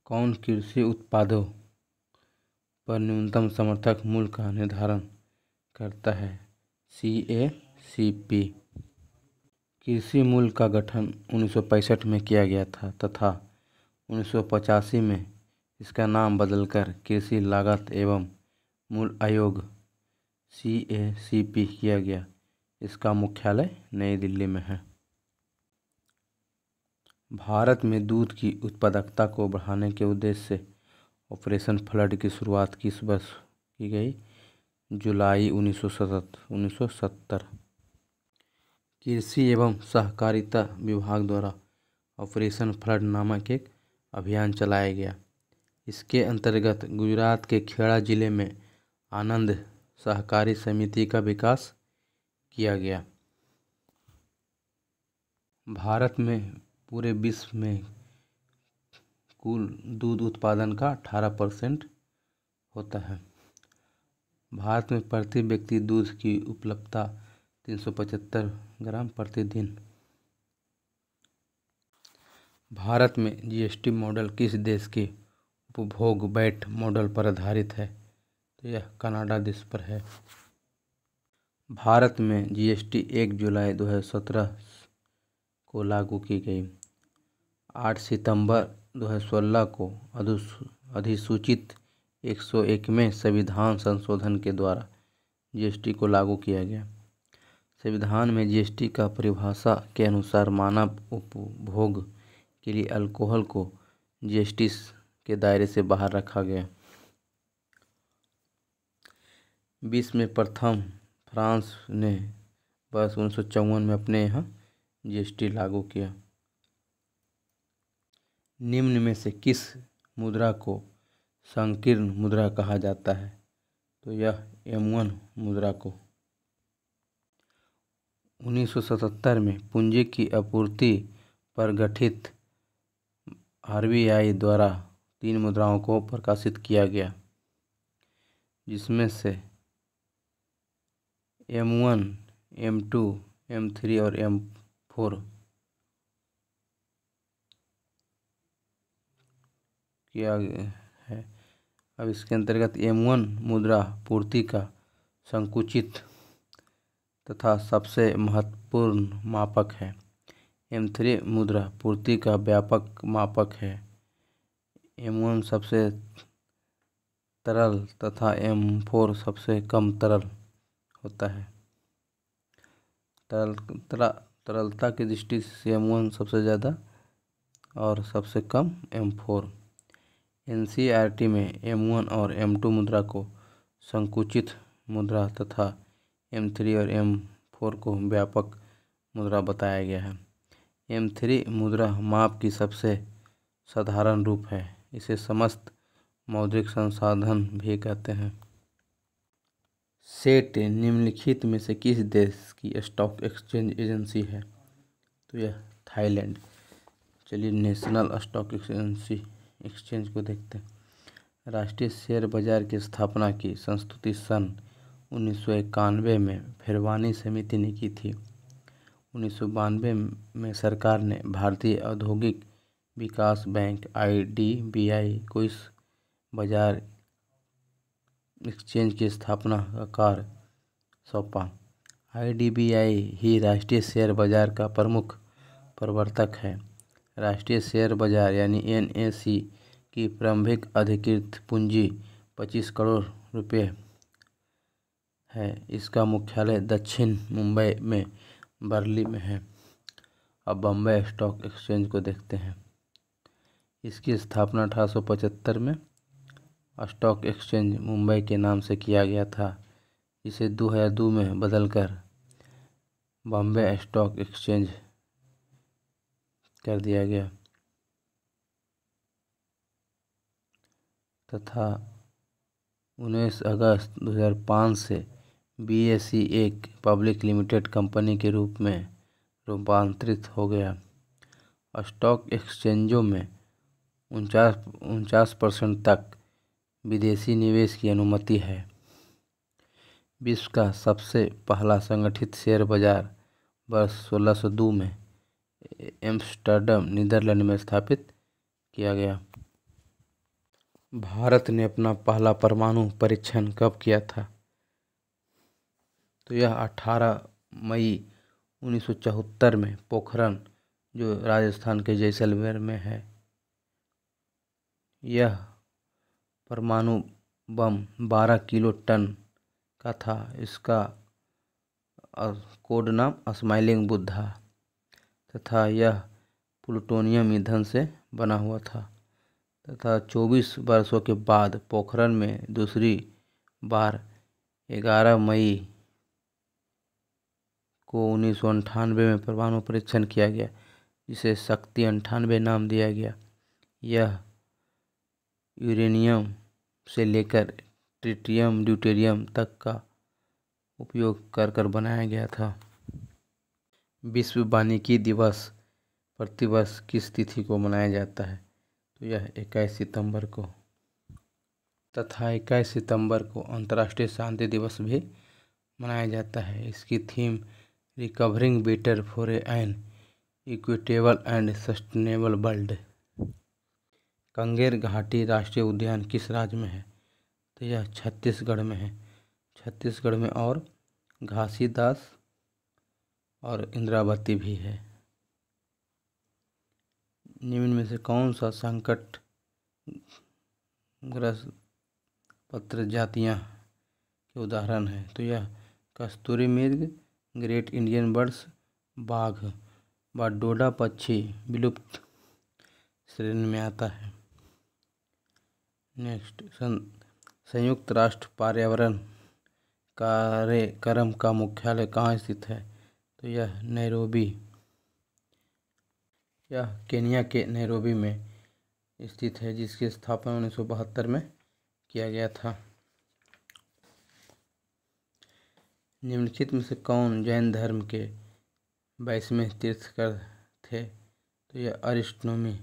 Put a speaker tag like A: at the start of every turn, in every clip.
A: कौन कृषि उत्पादों पर न्यूनतम समर्थन मूल्य का निर्धारण करता है? CACP। कृषि मूल्य का गठन 1965 में किया गया था तथा 1985 में इसका नाम बदलकर कृषि लागत एवं मूल्य आयोग CACP किया गया। इसका मुख्यालय नई दिल्ली में है। भारत में दूध की उत्पादकता को बढ़ाने के उद्देश्य से ऑपरेशन फ्लड की शुरुआत किस वर्ष की गई? जुलाई 1970। कृषि एवं सहकारिता विभाग द्वारा ऑपरेशन फ्लड नामक एक अभियान चलाया गया। इसके अंतर्गत गुजरात के खेड़ा जिले में आनंद सहकारी समिति का विकास किया गया। भारत में पूरे विश्व में कुल दूध उत्पादन का 18% होता है। भारत में प्रति व्यक्ति दूध की उपलब्धता 375 ग्राम प्रतिदिन। भारत में GST मॉडल किस देश के उपभोग वैट मॉडल पर आधारित है? तो यह कनाडा देश पर है। भारत में GST 1 जुलाई 2017 को लागू की गई। 8 सितंबर 2016 को अधिसूचित 101वें संविधान संशोधन के द्वारा GST को लागू किया गया। संविधान में GST का परिभाषा के अनुसार मानव उपभोग के लिए अल्कोहल को GST के दायरे से बाहर रखा गया। विश्व में प्रथम फ्रांस ने वर्ष 1954 में अपने यहाँ GST लागू किया। निम्न में से किस मुद्रा को संकीर्ण मुद्रा कहा जाता है? तो यह M1 मुद्रा को। 1977 में पूंजी की आपूर्ति पर गठित RBI द्वारा 3 मुद्राओं को प्रकाशित किया गया, जिसमें से M1, M2, M3 और M4 किया है। अब इसके अंतर्गत M1 मुद्रा पूर्ति का संकुचित तथा सबसे महत्वपूर्ण मापक है। M3 मुद्रा पूर्ति का व्यापक मापक है। M1 सबसे तरल तथा M4 सबसे कम तरल होता है। तरलता की दृष्टि से M1 सबसे ज़्यादा और सबसे कम M4। NCERT में M1 और M2 मुद्रा को संकुचित मुद्रा तथा M3 और M4 को व्यापक मुद्रा बताया गया है। M3 मुद्रा माप की सबसे साधारण रूप है। इसे समस्त मौद्रिक संसाधन भी कहते हैं। सेट निम्नलिखित में से किस देश की स्टॉक एक्सचेंज एजेंसी है? तो यह थाईलैंड। चलिए नेशनल स्टॉक एक्सचेंज को देखते हैं। राष्ट्रीय शेयर बाजार की स्थापना की संस्तुति सन 1991 में फिरवानी समिति ने की थी। 1992 में सरकार ने भारतीय औद्योगिक विकास बैंक IDBI को इस बाजार एक्सचेंज की स्थापना का कार्य सौंपा। IDBI ही राष्ट्रीय शेयर बाजार का प्रमुख प्रवर्तक है। राष्ट्रीय शेयर बाजार यानी NSE की प्रारंभिक अधिकृत पूंजी 25 करोड़ रुपये है। इसका मुख्यालय दक्षिण मुंबई में वर्ली में है। अब बॉम्बे स्टॉक एक्सचेंज को देखते हैं। इसकी स्थापना 1875 में स्टॉक एक्सचेंज मुंबई के नाम से किया गया था, इसे 2002 में बदलकर बॉम्बे स्टॉक एक्सचेंज कर दिया गया तथा 19 अगस्त 2005 से BSE एक पब्लिक लिमिटेड कंपनी के रूप में रूपांतरित हो गया। स्टॉक एक्सचेंजों में 49% तक विदेशी निवेश की अनुमति है। विश्व का सबसे पहला संगठित शेयर बाजार वर्ष 1602 में एम्स्टर्डम नीदरलैंड में स्थापित किया गया। भारत ने अपना पहला परमाणु परीक्षण कब किया था? तो यह 18 मई 1974 में पोखरण, जो राजस्थान के जैसलमेर में है। यह परमाणु बम 12 किलो टन का था। इसका कोड नाम स्माइलिंग बुद्धा तथा यह प्लूटोनियम ईंधन से बना हुआ था तथा 24 वर्षों के बाद पोखरण में दूसरी बार 11 मई को 1998 में परमाणु परीक्षण किया गया, जिसे शक्ति 98 नाम दिया गया। यह यूरेनियम से लेकर ट्रिटियम ड्यूटेरियम तक का उपयोग कर बनाया गया था। विश्व वानिकी दिवस प्रतिवर्ष किस तिथि को मनाया जाता है? तो यह 21 सितंबर को तथा 21 सितंबर को अंतर्राष्ट्रीय शांति दिवस भी मनाया जाता है। इसकी theme recovering better for an equitable and sustainable world. Kanger Ghati राष्ट्रीय उद्यान किस राज्य में है? तो यह छत्तीसगढ़ में है। छत्तीसगढ़ में और घासीदास और इंद्रावती भी है। निम्न में से कौन सा संकट ग्रस्त पत्र जातियां के उदाहरण है? तो यह कस्तूरी मृग, ग्रेट इंडियन बर्ड्स, बाघ व डोडा पक्षी विलुप्त श्रेणी में आता है। नेक्स्ट, संयुक्त राष्ट्र पर्यावरण कार्यक्रम का मुख्यालय कहाँ स्थित है? तो यह नैरोबी, यह केन्या के नैरोबी में स्थित है, जिसकी स्थापना 1972 में किया गया था। निम्नलिखित में से कौन जैन धर्म के 22वें तीर्थंकर थे? तो यह अरिस्टोमी।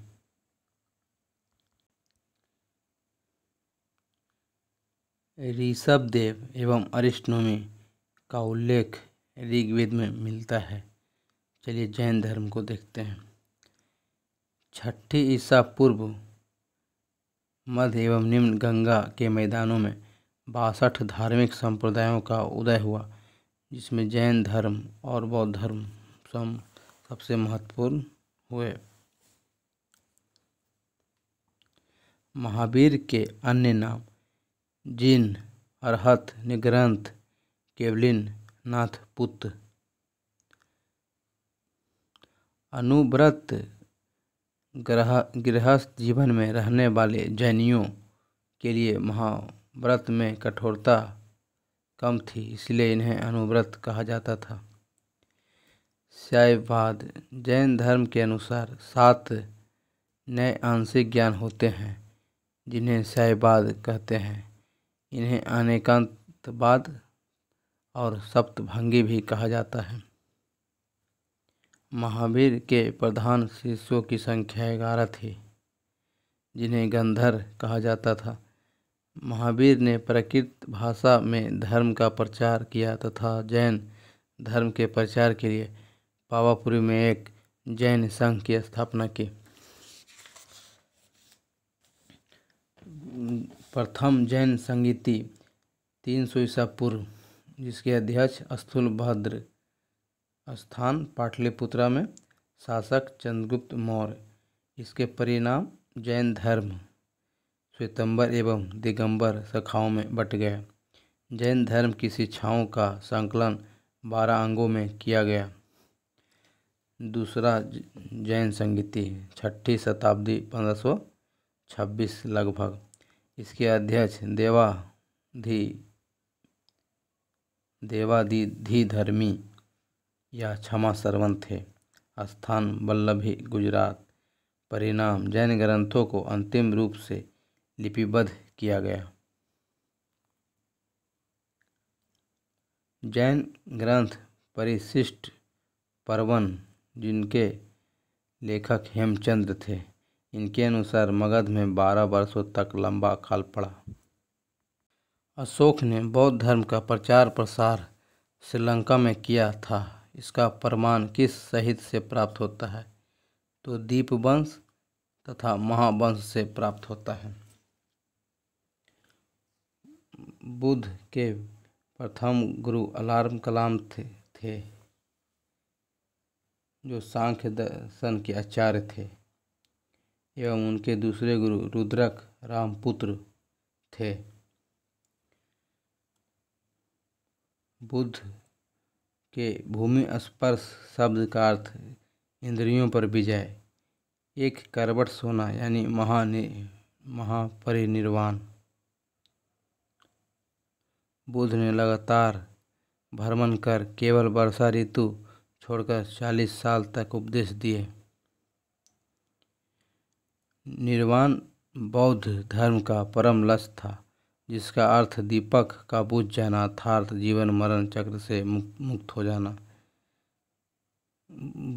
A: ऋषभदेव एवं अरिस्टोमी का उल्लेख ऋग्वेद में मिलता है। चलिए जैन धर्म को देखते हैं। 6 ईसा पूर्व मध्य एवं निम्न गंगा के मैदानों में 62 धार्मिक संप्रदायों का उदय हुआ, जिसमें जैन धर्म और बौद्ध धर्म सबसे महत्वपूर्ण हुए। महावीर के अन्य नाम जिन, अरहत, निगंथ, केवलिन, नाथ, पुत्र। अनुव्रत गृहस्थ जीवन में रहने वाले जैनियों के लिए महाव्रत में कठोरता कम थी, इसलिए इन्हें अनुव्रत कहा जाता था। शैववाद जैन धर्म के अनुसार 7 नए आंशिक ज्ञान होते हैं, जिन्हें शैववाद कहते हैं। इन्हें अनेकांतवाद और सप्तभंगी भी कहा जाता है। महावीर के प्रधान शिष्यों की संख्या 11 थी, जिन्हें गंधर्व कहा जाता था। महावीर ने प्राकृत भाषा में धर्म का प्रचार किया तथा जैन धर्म के प्रचार के लिए पावापुरी में एक जैन संघ की स्थापना की। प्रथम जैन संगीति 300 ईसा पूर्व, जिसके अध्यक्ष स्थूलभद्र स्थान पाटलिपुत्रा में शासक चंद्रगुप्त मौर्य। इसके परिणाम जैन धर्म श्वेतांबर एवं दिगंबर शाखाओं में बट गया। जैन धर्म की शिक्षाओं का संकलन 12 अंगों में किया गया। दूसरा जैन संगीति 6ठी शताब्दी 1526 लगभग। इसके अध्यक्ष देवाधिधर्मी या क्षमा श्रवण थे। स्थान वल्लभी, गुजरात। परिणाम जैन ग्रंथों को अंतिम रूप से लिपिबद्ध किया गया। जैन ग्रंथ परिशिष्ट पर्वन, जिनके लेखक हेमचंद्र थे, इनके अनुसार मगध में 12 वर्षों तक लंबा काल पड़ा। अशोक ने बौद्ध धर्म का प्रचार प्रसार श्रीलंका में किया था। इसका प्रमाण किस साहित्य से प्राप्त होता है? तो दीपवंश तथा महावंश से प्राप्त होता है। बुद्ध के प्रथम गुरु अलार्म कलाम थे जो सांख्य दर्शन के आचार्य थे, एवं उनके दूसरे गुरु रुद्रक रामपुत्र थे। बुद्ध के भूमि स्पर्श शब्द का अर्थ इंद्रियों पर विजय, एक करवट सोना यानी महापरिनिर्वाण। बुद्ध ने लगातार भ्रमण कर केवल वर्षा ऋतु छोड़कर 40 साल तक उपदेश दिए। निर्वाण बौद्ध धर्म का परम लक्ष्य था, जिसका अर्थ दीपक का बुझ जाना अर्थात जीवन मरण चक्र से मुक्त हो जाना।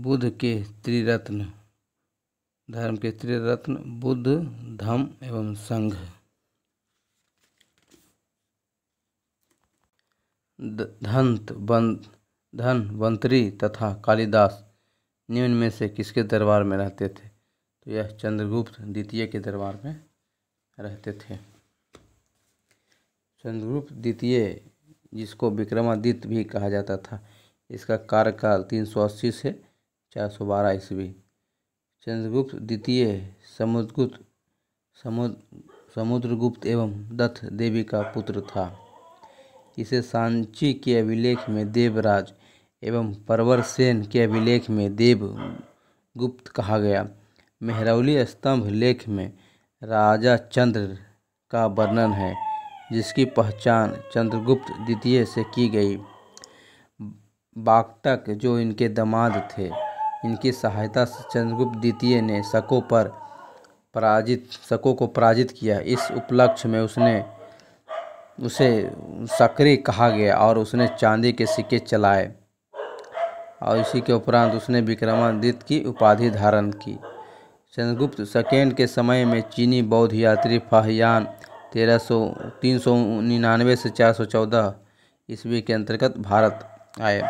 A: बुद्ध के त्रिरत्न, धर्म के त्रिरत्न बुद्ध, धम्म एवं संघ। धन्वंतरी तथा कालिदास निम्न में से किसके दरबार में रहते थे? तो यह चंद्रगुप्त द्वितीय के दरबार में रहते थे। चंद्रगुप्त द्वितीय, जिसको विक्रमादित्य भी कहा जाता था, इसका कार्यकाल 380 से 412 ईस्वी। चंद्रगुप्त द्वितीय समुद्रगुप्त एवं दत्त देवी का पुत्र था। इसे सांची के अभिलेख में देवराज एवं परवरसेन के अभिलेख में देवगुप्त कहा गया। मेहरौली स्तंभ लेख में राजा चंद्र का वर्णन है, जिसकी पहचान चंद्रगुप्त द्वितीय से की गई। बाक्टक जो इनके दामाद थे, इनकी सहायता से चंद्रगुप्त द्वितीय ने शकों को पराजित किया। इस उपलक्ष्य में उसे सक्रिय कहा गया और उसने चांदी के सिक्के चलाए और इसी के उपरांत उसने विक्रमादित्य की उपाधि धारण की। चंद्रगुप्त सेकेंड के समय में चीनी बौद्ध यात्री फाहियान 399 से 414 ईस्वी के अंतर्गत भारत आए।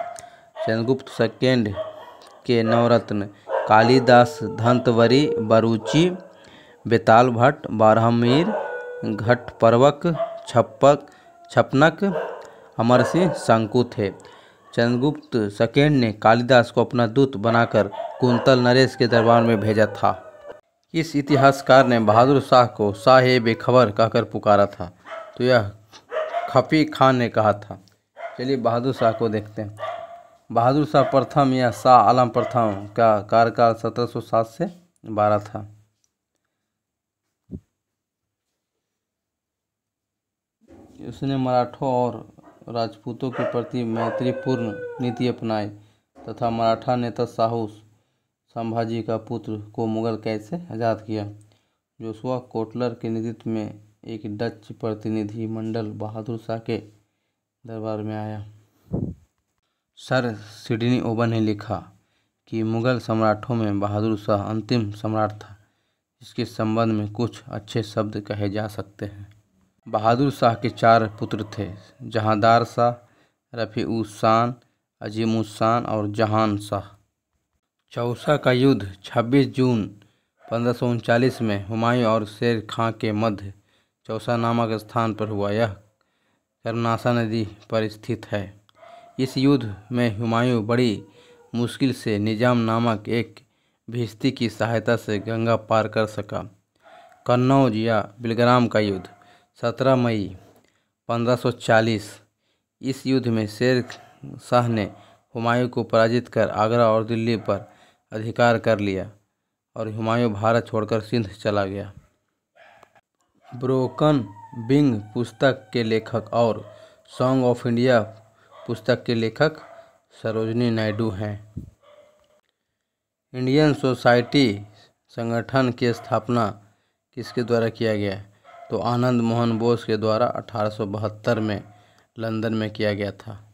A: चंद्रगुप्त सेकेंड के नवरत्न कालिदास, धन्वंतरी, बरूची, बेताल भट्ट, बारहमीर, घटपर्वक, छपनक, अमरसिंह शंकु थे। चंद्रगुप्त सेकेंड ने कालिदास को अपना दूत बनाकर कुंतल नरेश के दरबार में भेजा था। इस इतिहासकार ने बहादुर शाह को साहिब-ए-खबर कहकर पुकारा था, तो यह खफी खान ने कहा था। चलिए बहादुर शाह को देखते हैं। बहादुर शाह प्रथम या शाह आलम प्रथम का कार्यकाल 1707 से 12 था। उसने मराठों और राजपूतों के प्रति मैत्रीपूर्ण नीति अपनाई तथा मराठा नेता शाहू संभाजी का पुत्र को मुगल कैद से आज़ाद किया। जोशुआ कोटलर के नेतृत्व में एक डच प्रतिनिधि मंडल बहादुर शाह के दरबार में आया। सर सिडनी ओवन ने लिखा कि मुगल सम्राटों में बहादुर शाह अंतिम सम्राट था, जिसके संबंध में कुछ अच्छे शब्द कहे जा सकते हैं। बहादुर शाह के 4 पुत्र थे, जहांदार शाह, रफ़ी-उस-शान, अज़ीम-उस-शान और जहान शाह। चौसा का युद्ध 26 जून 1539 में हुमायूं और शेर खां के मध्य चौसा नामक स्थान पर हुआ। यह कर्मनाशा नदी पर स्थित है। इस युद्ध में हुमायूं बड़ी मुश्किल से निजाम नामक एक भिश्ती की सहायता से गंगा पार कर सका। कन्नौज या बिलग्राम का युद्ध 17 मई 1540। इस युद्ध में शेर शाह ने हुमायूं को पराजित कर आगरा और दिल्ली पर अधिकार कर लिया और हुमायूं भारत छोड़कर सिंध चला गया। ब्रोकन विंग पुस्तक के लेखक और सॉन्ग ऑफ इंडिया पुस्तक के लेखक सरोजिनी नायडू हैं। इंडियन सोसाइटी संगठन की स्थापना किसके द्वारा किया गया? तो आनंद मोहन बोस के द्वारा 1872 में लंदन में किया गया था।